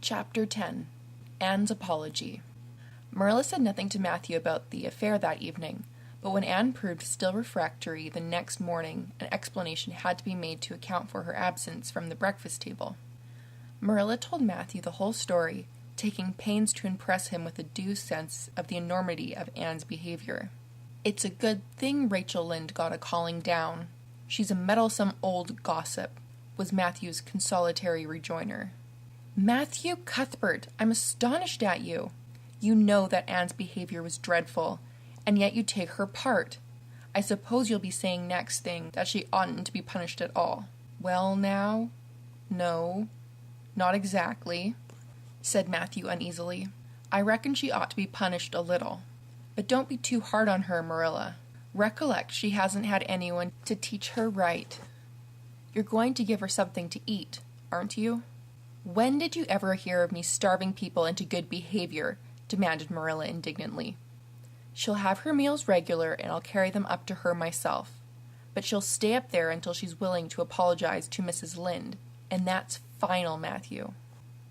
Chapter 10. Anne's Apology. Marilla said nothing to Matthew about the affair that evening, but when Anne proved still refractory the next morning, an explanation had to be made to account for her absence from the breakfast table. Marilla told Matthew the whole story, taking pains to impress him with a due sense of the enormity of Anne's behavior. "It's a good thing Rachel Lynde got a calling down. She's a meddlesome old gossip," was Matthew's consolatory rejoinder. "Matthew Cuthbert, I'm astonished at you. You know that Anne's behavior was dreadful, and yet you take her part. I suppose you'll be saying next thing that she oughtn't to be punished at all." "Well now, no, not exactly," said Matthew uneasily. "I reckon she ought to be punished a little. But don't be too hard on her, Marilla. Recollect she hasn't had anyone to teach her right. You're going to give her something to eat, aren't you?" "When did you ever hear of me starving people into good behavior?" demanded Marilla indignantly. "She'll have her meals regular, and I'll carry them up to her myself. But she'll stay up there until she's willing to apologize to Mrs. Lynde, and that's final, Matthew."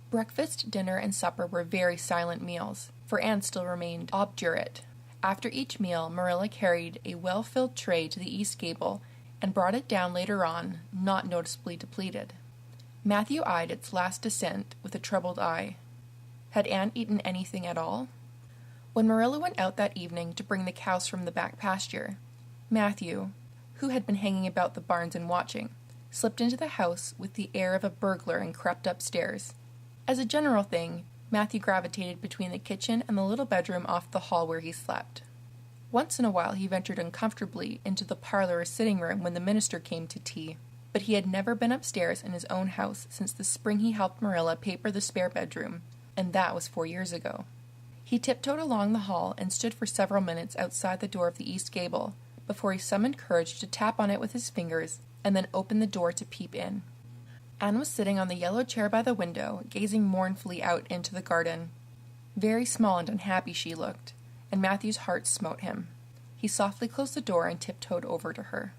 Breakfast, dinner, and supper were very silent meals, for Anne still remained obdurate. After each meal, Marilla carried a well-filled tray to the east gable and brought it down later on, not noticeably depleted. Matthew eyed its last descent with a troubled eye. Had Anne eaten anything at all? When Marilla went out that evening to bring the cows from the back pasture, Matthew, who had been hanging about the barns and watching, slipped into the house with the air of a burglar and crept upstairs. As a general thing, Matthew gravitated between the kitchen and the little bedroom off the hall where he slept. Once in a while he ventured uncomfortably into the parlor or sitting room when the minister came to tea, but he had never been upstairs in his own house since the spring he helped Marilla paper the spare bedroom, and that was 4 years ago. He tiptoed along the hall and stood for several minutes outside the door of the east gable before he summoned courage to tap on it with his fingers and then open the door to peep in. Anne was sitting on the yellow chair by the window, gazing mournfully out into the garden. Very small and unhappy she looked, and Matthew's heart smote him. He softly closed the door and tiptoed over to her.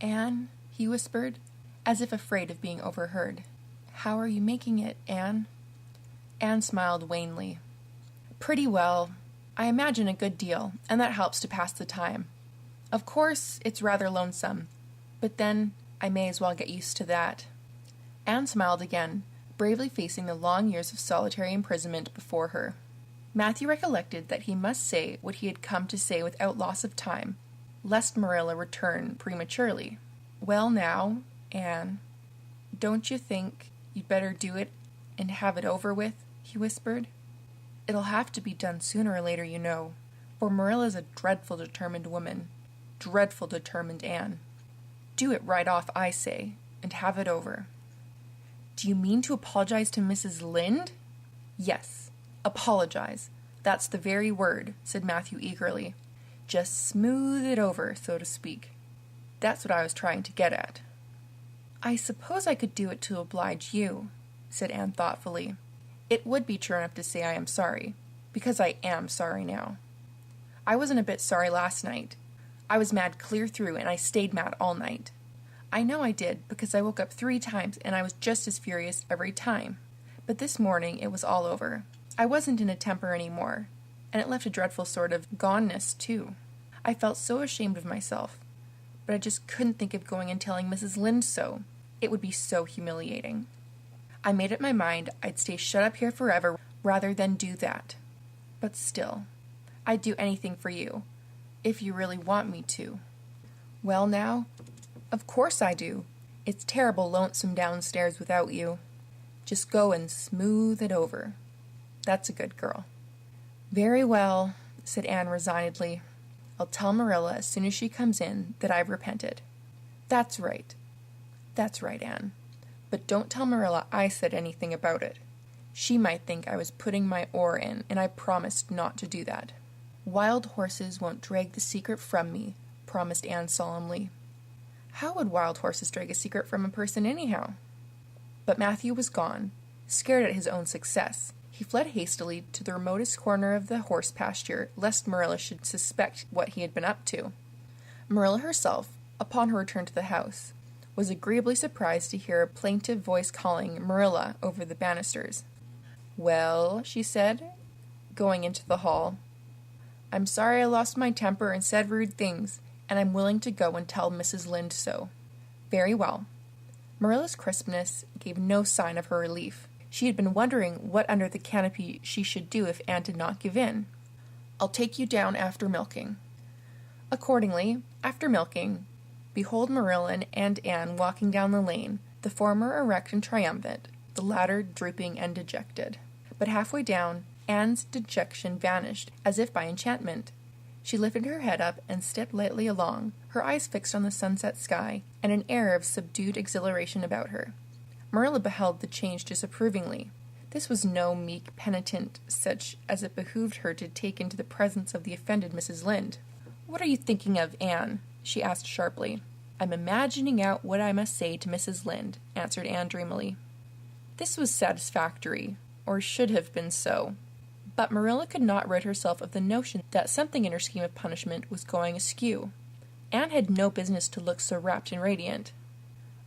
"Anne," he whispered, as if afraid of being overheard. "How are you making it, Anne?" Anne smiled wanly. "Pretty well. I imagine a good deal, and that helps to pass the time. Of course, it's rather lonesome, but then I may as well get used to that." Anne smiled again, bravely facing the long years of solitary imprisonment before her. Matthew recollected that he must say what he had come to say without loss of time, lest Marilla return prematurely. "Well now, Anne, don't you think you'd better do it and have it over with?" he whispered. "It'll have to be done sooner or later, you know, for Marilla's a dreadful determined woman. Dreadful determined, Anne. Do it right off, I say, and have it over." "Do you mean to apologize to Mrs. Lynde?" "Yes, apologize. That's the very word," said Matthew eagerly. "Just smooth it over, so to speak. That's what I was trying to get at." "I suppose I could do it to oblige you," said Anne thoughtfully. "It would be true enough to say I am sorry, because I am sorry now. I wasn't a bit sorry last night. I was mad clear through, and I stayed mad all night. I know I did, because I woke up 3 times, and I was just as furious every time. But this morning it was all over. I wasn't in a temper any more, and it left a dreadful sort of goneness, too. I felt so ashamed of myself, but I just couldn't think of going and telling Mrs. Lynde so. It would be so humiliating. I made up my mind I'd stay shut up here forever rather than do that. But still, I'd do anything for you, if you really want me to." "Well now, of course I do. It's terrible lonesome downstairs without you. Just go and smooth it over. That's a good girl." "Very well," said Anne resignedly. "I'll tell Marilla as soon as she comes in that I've repented." That's right, Anne. But don't tell Marilla I said anything about it. She might think I was putting my oar in, and I promised not to do that." "Wild horses won't drag the secret from me," promised Anne solemnly. How would wild horses drag a secret from a person anyhow? But Matthew was gone. Scared at his own success, he fled hastily to the remotest corner of the horse pasture, lest Marilla should suspect what he had been up to. Marilla herself, upon her return to the house, was agreeably surprised to hear a plaintive voice calling Marilla over the banisters. "Well," she said, going into the hall, "I'm sorry I lost my temper and said rude things, and I'm willing to go and tell Mrs. Lynde so." "Very well." Marilla's crispness gave no sign of her relief. She had been wondering what under the canopy she should do if Anne did not give in. "I'll take you down after milking." Accordingly, after milking, behold Marilla and Anne walking down the lane, the former erect and triumphant, the latter drooping and dejected. But halfway down, Anne's dejection vanished, as if by enchantment. She lifted her head up and stepped lightly along, her eyes fixed on the sunset sky, and an air of subdued exhilaration about her. Marilla beheld the change disapprovingly. This was no meek penitent such as it behooved her to take into the presence of the offended Mrs. Lynde. "What are you thinking of, Anne?" she asked sharply. "I'm imagining out what I must say to Mrs. Lynde," answered Anne dreamily. This was satisfactory, or should have been so. But Marilla could not rid herself of the notion that something in her scheme of punishment was going askew. Anne had no business to look so rapt and radiant.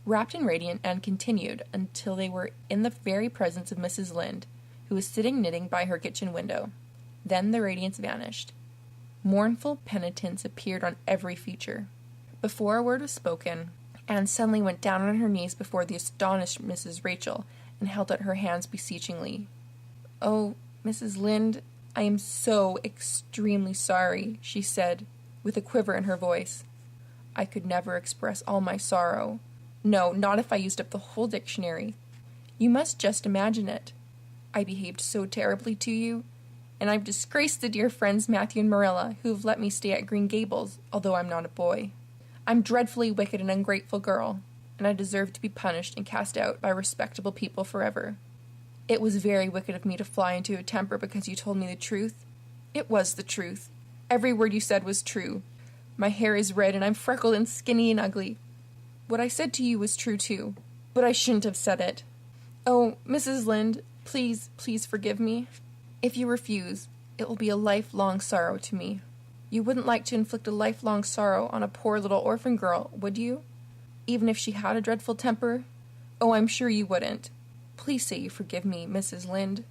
Rapt and radiant Anne continued until they were in the very presence of Mrs. Lynde, who was sitting knitting by her kitchen window. Then the radiance vanished. Mournful penitence appeared on every feature. Before a word was spoken, Anne suddenly went down on her knees before the astonished Mrs. Rachel and held out her hands beseechingly. "Oh, Mrs. Lynde, I am so extremely sorry," she said, with a quiver in her voice. "I could never express all my sorrow. No, not if I used up the whole dictionary. You must just imagine it. I behaved so terribly to you, and I've disgraced the dear friends Matthew and Marilla, who've let me stay at Green Gables, although I'm not a boy. I'm dreadfully wicked and ungrateful girl, and I deserve to be punished and cast out by respectable people forever. It was very wicked of me to fly into a temper because you told me the truth. It was the truth. Every word you said was true. My hair is red and I'm freckled and skinny and ugly. What I said to you was true too, but I shouldn't have said it. Oh, Mrs. Lynde, please, please forgive me. If you refuse, it will be a lifelong sorrow to me. You wouldn't like to inflict a lifelong sorrow on a poor little orphan girl, would you? Even if she had a dreadful temper? Oh, I'm sure you wouldn't. Please say you forgive me, Mrs. Lynde."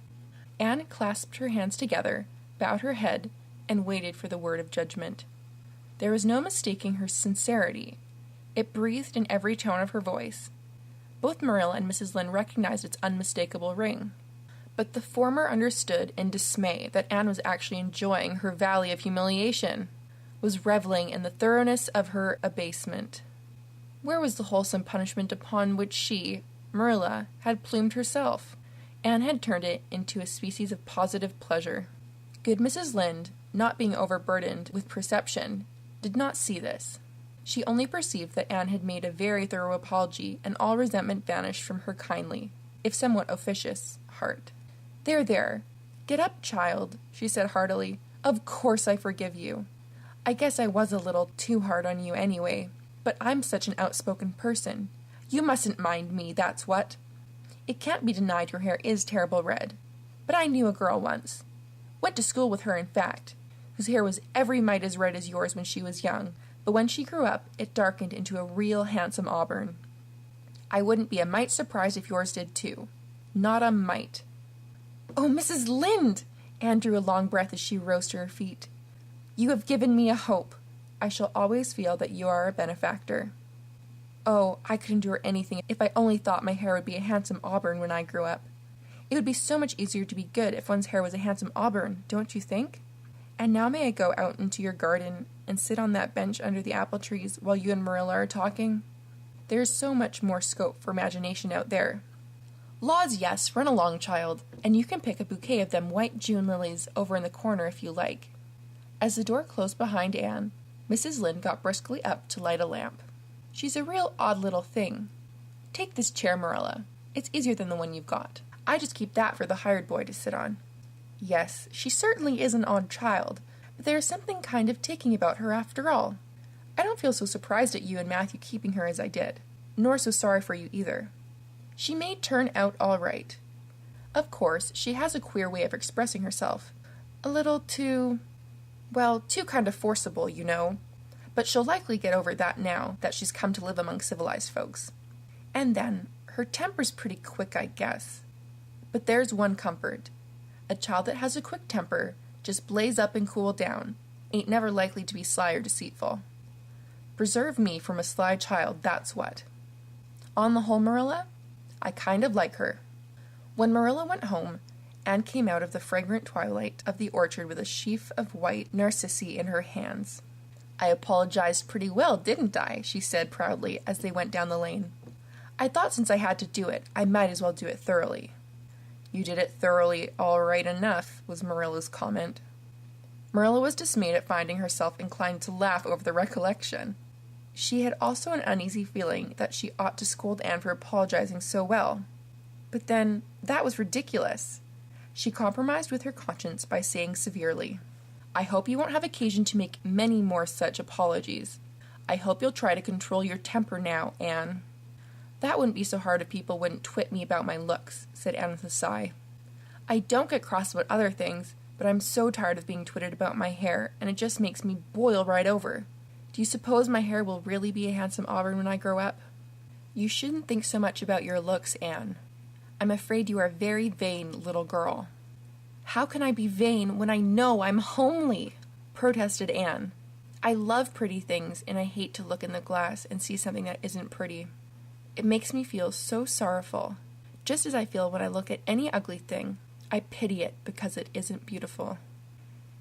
Anne clasped her hands together, bowed her head, and waited for the word of judgment. There was no mistaking her sincerity. It breathed in every tone of her voice. Both Marilla and Mrs. Lynde recognized its unmistakable ring. But the former understood in dismay that Anne was actually enjoying her valley of humiliation, was reveling in the thoroughness of her abasement. Where was the wholesome punishment upon which she, Marilla, had plumed herself? Anne had turned it into a species of positive pleasure. Good Mrs. Lynde, not being overburdened with perception, did not see this. She only perceived that Anne had made a very thorough apology, and all resentment vanished from her kindly, if somewhat officious, heart. "There, there. Get up, child," she said heartily. "Of course I forgive you. I guess I was a little too hard on you anyway, but I'm such an outspoken person. You mustn't mind me, that's what. It can't be denied your hair is terrible red. But I knew a girl once. Went to school with her, in fact, whose hair was every mite as red as yours when she was young, but when she grew up, it darkened into a real handsome auburn. I wouldn't be a mite surprised if yours did too. Not a mite." "Oh, Mrs. Lynde!" Anne drew a long breath as she rose to her feet. "You have given me a hope. I shall always feel that you are a benefactor. Oh, I could endure anything if I only thought my hair would be a handsome auburn when I grew up. It would be so much easier to be good if one's hair was a handsome auburn, don't you think? And now may I go out into your garden and sit on that bench under the apple trees while you and Marilla are talking? There is so much more scope for imagination out there." "Laws, yes, run along, child, and you can pick a bouquet of them white June lilies over in the corner if you like." As the door closed behind Anne, Mrs. Lynde got briskly up to light a lamp. "She's a real odd little thing. Take this chair, Marilla. It's easier than the one you've got. I just keep that for the hired boy to sit on. Yes, she certainly is an odd child, but there is something kind of taking about her after all. I don't feel so surprised at you and Matthew keeping her as I did, nor so sorry for you either. She may turn out all right. Of course, she has a queer way of expressing herself. A little too kind of forcible, you know. But she'll likely get over that now that she's come to live among civilized folks. And then, her temper's pretty quick, I guess. But there's one comfort. A child that has a quick temper, just blaze up and cool down, ain't never likely to be sly or deceitful. Preserve me from a sly child, that's what. On the whole, Marilla, I kind of like her. When Marilla went home, Anne came out of the fragrant twilight of the orchard with a sheaf of white narcissi in her hands. I apologized pretty well, didn't I? She said proudly as they went down the lane. I thought since I had to do it, I might as well do it thoroughly. You did it thoroughly all right enough, was Marilla's comment. Marilla was dismayed at finding herself inclined to laugh over the recollection. She had also an uneasy feeling that she ought to scold Anne for apologizing so well. But then, that was ridiculous. She compromised with her conscience by saying severely, I hope you won't have occasion to make many more such apologies. I hope you'll try to control your temper now, Anne. That wouldn't be so hard if people wouldn't twit me about my looks, said Anne with a sigh. I don't get cross about other things, but I'm so tired of being twitted about my hair, and it just makes me boil right over. Do you suppose my hair will really be a handsome auburn when I grow up? You shouldn't think so much about your looks, Anne. I'm afraid you are a very vain little girl. How can I be vain when I know I'm homely? Protested Anne. I love pretty things, and I hate to look in the glass and see something that isn't pretty. It makes me feel so sorrowful, just as I feel when I look at any ugly thing. I pity it because it isn't beautiful.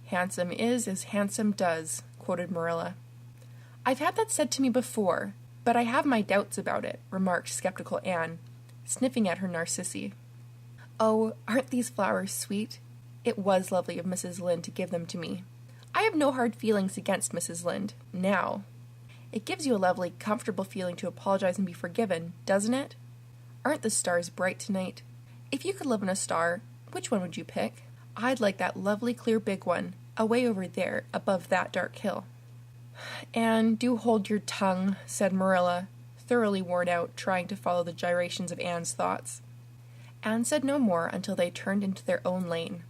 Handsome is as handsome does, quoted Marilla. I've had that said to me before, but I have my doubts about it, remarked skeptical Anne, sniffing at her narcissi. Oh, aren't these flowers sweet? It was lovely of Mrs. Lynde to give them to me. I have no hard feelings against Mrs. Lynde, now. It gives you a lovely, comfortable feeling to apologize and be forgiven, doesn't it? Aren't the stars bright tonight? If you could live in a star, which one would you pick? I'd like that lovely, clear big one, away over there, above that dark hill. Anne, do hold your tongue, said Marilla, thoroughly worn out, trying to follow the gyrations of Anne's thoughts. Anne said no more until they turned into their own lane.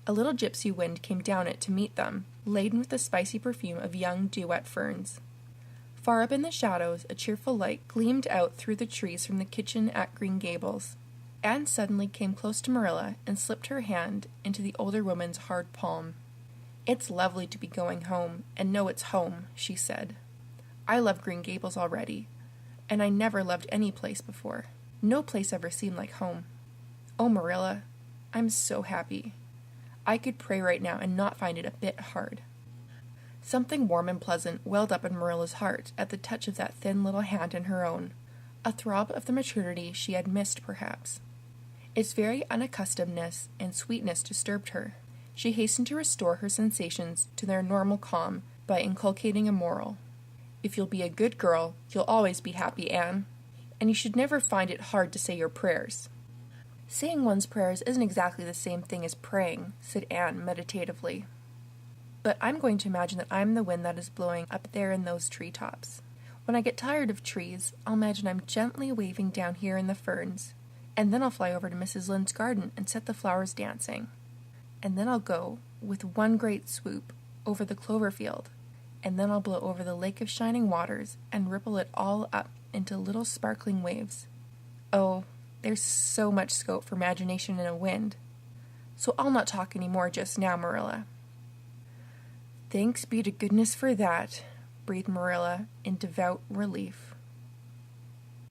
A little gypsy wind came down it to meet them, laden with the spicy perfume of young dew-wet ferns. Far up in the shadows, a cheerful light gleamed out through the trees from the kitchen at Green Gables. Anne suddenly came close to Marilla and slipped her hand into the older woman's hard palm. It's lovely to be going home and know it's home, she said. I love Green Gables already, and I never loved any place before. No place ever seemed like home. Oh, Marilla, I'm so happy. I could pray right now and not find it a bit hard. Something warm and pleasant welled up in Marilla's heart at the touch of that thin little hand in her own, a throb of the maternity she had missed, perhaps. Its very unaccustomedness and sweetness disturbed her. She hastened to restore her sensations to their normal calm by inculcating a moral. If you'll be a good girl, you'll always be happy, Anne, and you should never find it hard to say your prayers. Saying one's prayers isn't exactly the same thing as praying, said Anne meditatively. But I'm going to imagine that I'm the wind that is blowing up there in those treetops. When I get tired of trees, I'll imagine I'm gently waving down here in the ferns, and then I'll fly over to Mrs. Lynde's garden and set the flowers dancing. And then I'll go, with one great swoop, over the clover field, and then I'll blow over the lake of shining waters and ripple it all up into little sparkling waves. Oh, there's so much scope for imagination in a wind. So I'll not talk any more just now, Marilla. Thanks be to goodness for that, breathed Marilla in devout relief.